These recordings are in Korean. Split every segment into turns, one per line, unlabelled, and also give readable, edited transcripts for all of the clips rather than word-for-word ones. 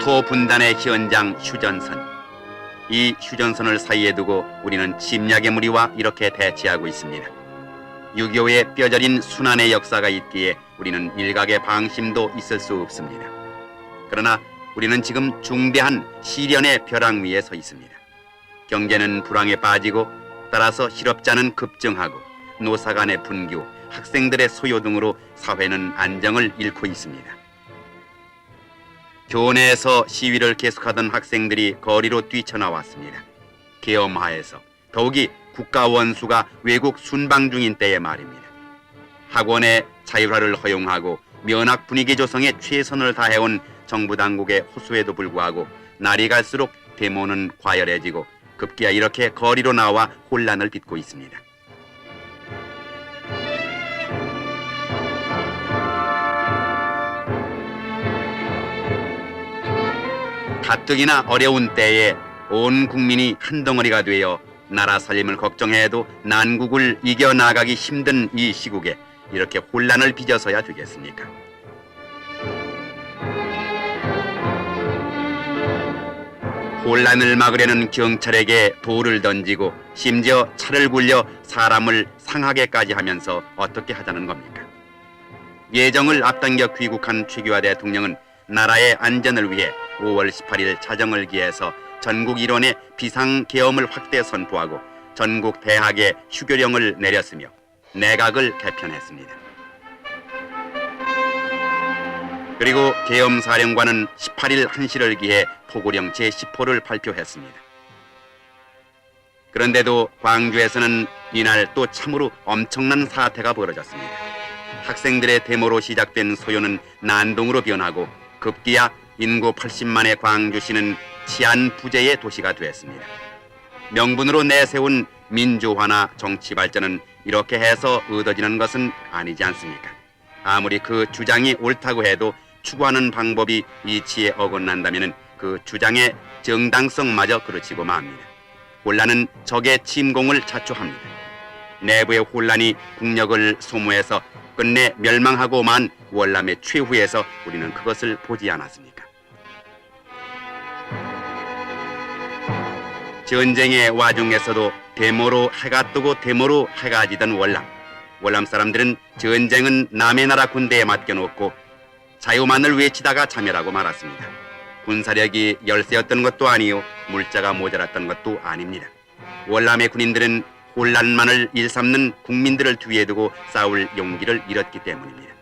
국토 분단의 현장 휴전선. 이 휴전선을 사이에 두고 우리는 침략의 무리와 이렇게 대치하고 있습니다. 6.25의 뼈저린 순환의 역사가 있기에 우리는 일각의 방심도 있을 수 없습니다. 그러나 우리는 지금 중대한 시련의 벼랑 위에 서 있습니다. 경제는 불황에 빠지고 따라서 실업자는 급증하고 노사 간의 분규, 학생들의 소요 등으로 사회는 안정을 잃고 있습니다. 교내에서 시위를 계속하던 학생들이 거리로 뛰쳐나왔습니다. 계엄하에서 더욱이 국가 원수가 외국 순방 중인 때의 말입니다. 학원의 자율화를 허용하고 면학 분위기 조성에 최선을 다해온 정부 당국의 호소에도 불구하고 날이 갈수록 데모는 과열해지고 급기야 이렇게 거리로 나와 혼란을 빚고 있습니다. 가뜩이나 어려운 때에 온 국민이 한 덩어리가 되어 나라 살림을 걱정해도 난국을 이겨나가기 힘든 이 시국에 이렇게 혼란을 빚어서야 되겠습니까? 혼란을 막으려는 경찰에게 돌을 던지고 심지어 차를 굴려 사람을 상하게까지 하면서 어떻게 하자는 겁니까? 예정을 앞당겨 귀국한 최규하 대통령은 나라의 안전을 위해 5월 18일 자정을 기해서 전국 일원의 비상계엄을 확대 선포하고 전국 대학에 휴교령을 내렸으며 내각을 개편했습니다. 그리고 계엄사령관은 18일 1시를 기해 포고령 제10호를 발표했습니다. 그런데도 광주에서는 이날 또 참으로 엄청난 사태가 벌어졌습니다. 학생들의 데모로 시작된 소요는 난동으로 변하고 급기야 인구 80만의 광주시는 치안 부재의 도시가 되었습니다. 명분으로 내세운 민주화나 정치 발전은 이렇게 해서 얻어지는 것은 아니지 않습니까? 아무리 그 주장이 옳다고 해도 추구하는 방법이 이치에 어긋난다면 그 주장의 정당성마저 그르치고 맙니다. 혼란은 적의 침공을 자초합니다. 내부의 혼란이 국력을 소모해서 끝내 멸망하고 만 월남의 최후에서 우리는 그것을 보지 않았습니까? 전쟁의 와중에서도 데모로 해가 뜨고 데모로 해가 지던 월남. 월남 사람들은 전쟁은 남의 나라 군대에 맡겨놓고 자유만을 외치다가 자멸하고 말았습니다. 군사력이 열세였던 것도 아니요 물자가 모자랐던 것도 아닙니다. 월남의 군인들은 혼란만을 일삼는 국민들을 뒤에 두고 싸울 용기를 잃었기 때문입니다.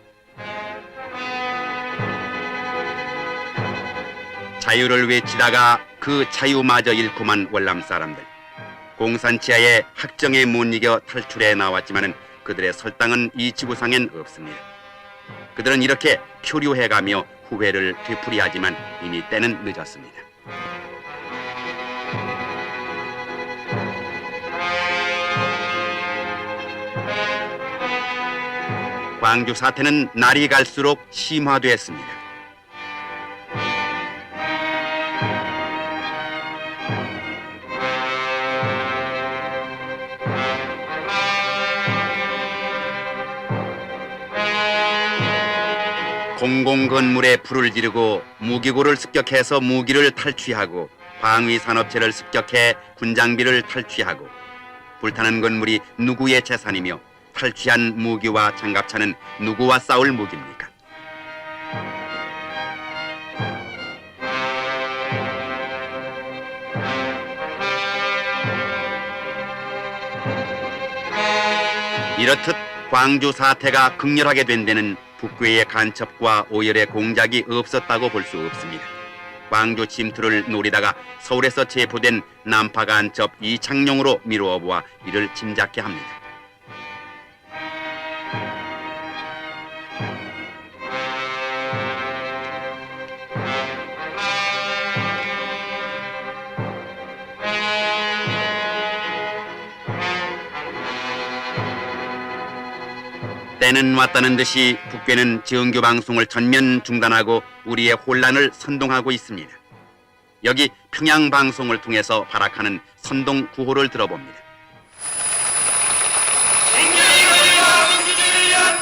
자유를 외치다가 그 자유마저 잃고만 월남 사람들. 공산치하의 학정에 못 이겨 탈출해 나왔지만은 그들의 설당은 이 지구상엔 없습니다. 그들은 이렇게 표류해가며 후회를 되풀이하지만 이미 때는 늦었습니다. 광주 사태는 날이 갈수록 심화되었습니다. 공공건물에 불을 지르고 무기고를 습격해서 무기를 탈취하고 방위산업체를 습격해 군장비를 탈취하고 불타는 건물이 누구의 재산이며 탈취한 무기와 장갑차는 누구와 싸울 무기입니까? 이렇듯 광주 사태가 극렬하게 된 데는 북괴의 간첩과 오열의 공작이 없었다고 볼 수 없습니다. 광주 침투를 노리다가 서울에서 체포된 남파 간첩 이창용으로 미루어 보아 이를 짐작케 합니다. 때는 왔다는 듯이 북괴는 정규 방송을 전면 중단하고 우리의 혼란을 선동하고 있습니다. 여기 평양 방송을 통해서 발악하는 선동 구호를 들어봅니다.
생명의 권리와 민주주의를 위한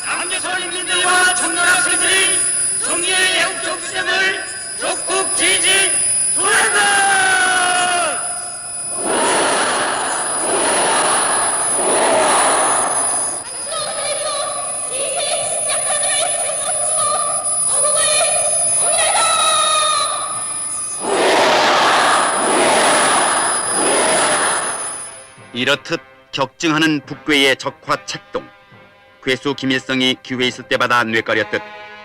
남조선 인민들과 청년 학생들이 정의의 애국적 투쟁을 적극
이렇듯 격증하는 북괴의 적화 책동, 괴수 김일성이 기회 있을 때마다 뇌까렸듯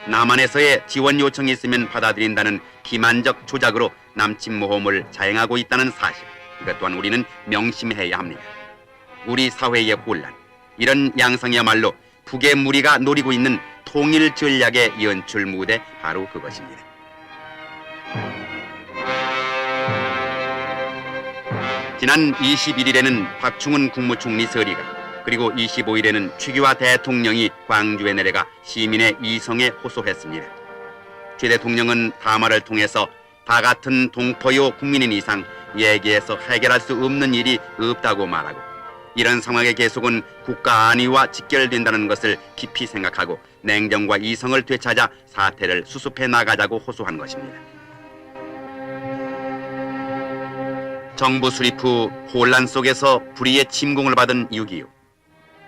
남한에서의 지원 요청이 있으면 받아들인다는 기만적 조작으로 남침 모험을 자행하고 있다는 사실, 이것 또한 우리는 명심해야 합니다. 우리 사회의 혼란, 이런 양상이야말로 북의 무리가 노리고 있는 통일 전략의 연출 무대, 바로 그것입니다. 지난 21일에는 박충훈 국무총리 서리가, 그리고 25일에는 최규하 대통령이 광주에 내려가 시민의 이성에 호소했습니다. 최 대통령은 담화를 통해서 다 같은 동포요 국민인 이상 얘기해서 해결할 수 없는 일이 없다고 말하고, 이런 상황의 계속은 국가 안위와 직결된다는 것을 깊이 생각하고 냉정과 이성을 되찾아 사태를 수습해 나가자고 호소한 것입니다. 정부 수립 후 혼란 속에서 불의의 침공을 받은 6.25.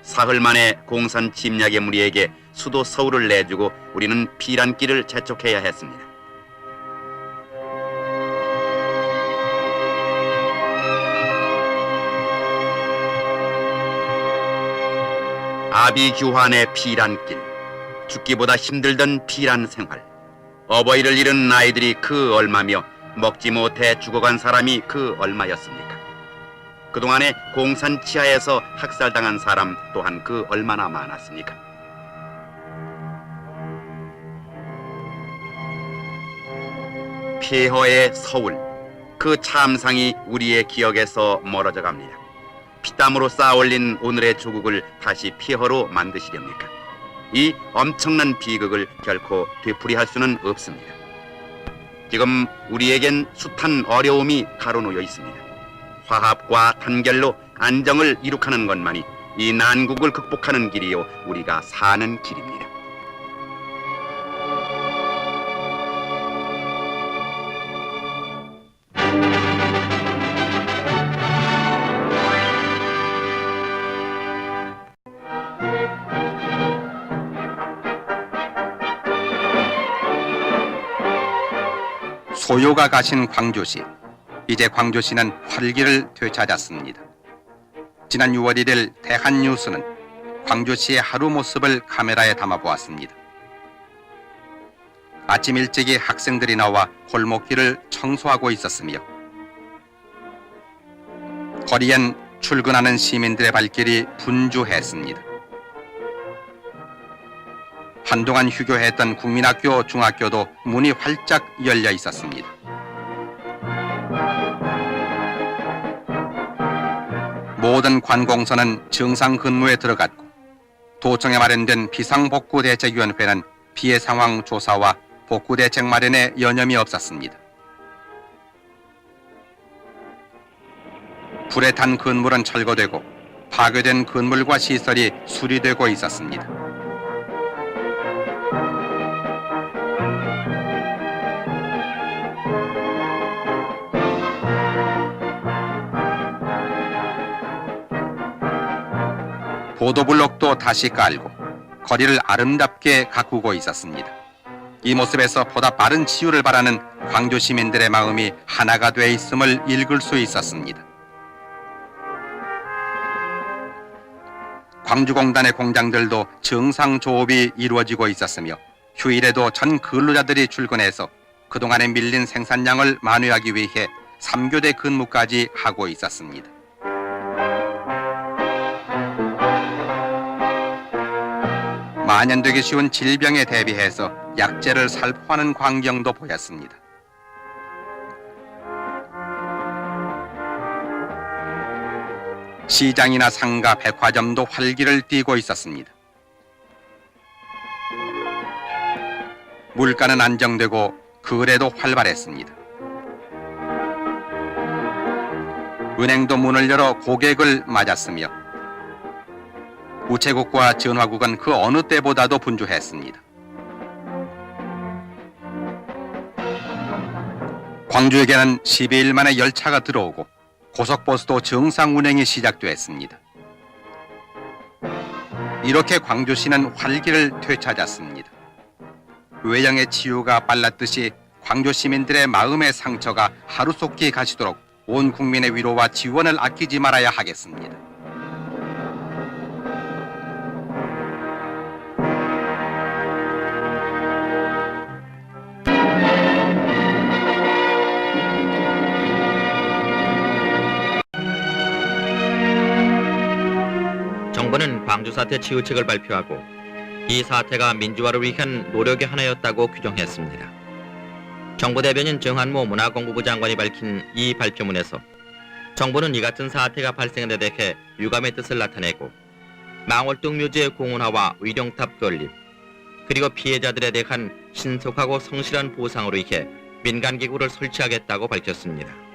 사흘 만에 공산 침략의 무리에게 수도 서울을 내주고 우리는 피란길을 재촉해야 했습니다. 아비규환의 피란길, 죽기보다 힘들던 피란 생활, 어버이를 잃은 아이들이 그 얼마며 먹지 못해 죽어간 사람이 그 얼마였습니까? 그동안에 공산 치하에서 학살당한 사람 또한 그 얼마나 많았습니까? 폐허의 서울, 그 참상이 우리의 기억에서 멀어져 갑니다. 피땀으로 쌓아올린 오늘의 조국을 다시 폐허로 만드시렵니까? 이 엄청난 비극을 결코 되풀이할 수는 없습니다. 지금 우리에겐 숱한 어려움이 가로놓여 있습니다. 화합과 단결로 안정을 이룩하는 것만이 이 난국을 극복하는 길이요, 우리가 사는 길입니다.
소요가 가신 광주시, 이제 광주시는 활기를 되찾았습니다. 지난 6월 1일 대한뉴스는 광주시의 하루 모습을 카메라에 담아보았습니다. 아침 일찍이 학생들이 나와 골목길을 청소하고 있었으며, 거리엔 출근하는 시민들의 발길이 분주했습니다. 한동안 휴교했던 국민학교, 중학교도 문이 활짝 열려 있었습니다. 모든 관공서는 정상 근무에 들어갔고, 도청에 마련된 비상복구대책위원회는 피해 상황 조사와 복구대책 마련에 여념이 없었습니다. 불에 탄 건물은 철거되고 파괴된 건물과 시설이 수리되고 있었습니다. 보도블록도 다시 깔고 거리를 아름답게 가꾸고 있었습니다. 이 모습에서 보다 빠른 치유를 바라는 광주 시민들의 마음이 하나가 돼 있음을 읽을 수 있었습니다. 광주공단의 공장들도 정상 조업이 이루어지고 있었으며, 휴일에도 전 근로자들이 출근해서 그동안에 밀린 생산량을 만회하기 위해 3교대 근무까지 하고 있었습니다. 만연되기 쉬운 질병에 대비해서 약재를 살포하는 광경도 보였습니다. 시장이나 상가, 백화점도 활기를 띠고 있었습니다. 물가는 안정되고 거래도 활발했습니다. 은행도 문을 열어 고객을 맞았으며, 우체국과 전화국은 그 어느 때보다도 분주했습니다. 광주에게는 12일 만에 열차가 들어오고 고속버스도 정상 운행이 시작되었습니다. 이렇게 광주시는 활기를 되찾았습니다. 외양의 치유가 빨랐듯이 광주 시민들의 마음의 상처가 하루속히 가시도록 온 국민의 위로와 지원을 아끼지 말아야 하겠습니다.
정부는 광주 사태 치유책을 발표하고 이 사태가 민주화를 위한 노력의 하나였다고 규정했습니다. 정부 대변인 정한모 문화공부부 장관이 밝힌 이 발표문에서 정부는 이 같은 사태가 발생한 데 대해 유감의 뜻을 나타내고 망월동 묘지의 공원화와 의령탑 건립 그리고 피해자들에 대한 신속하고 성실한 보상으로 위해 민간기구를 설치하겠다고 밝혔습니다.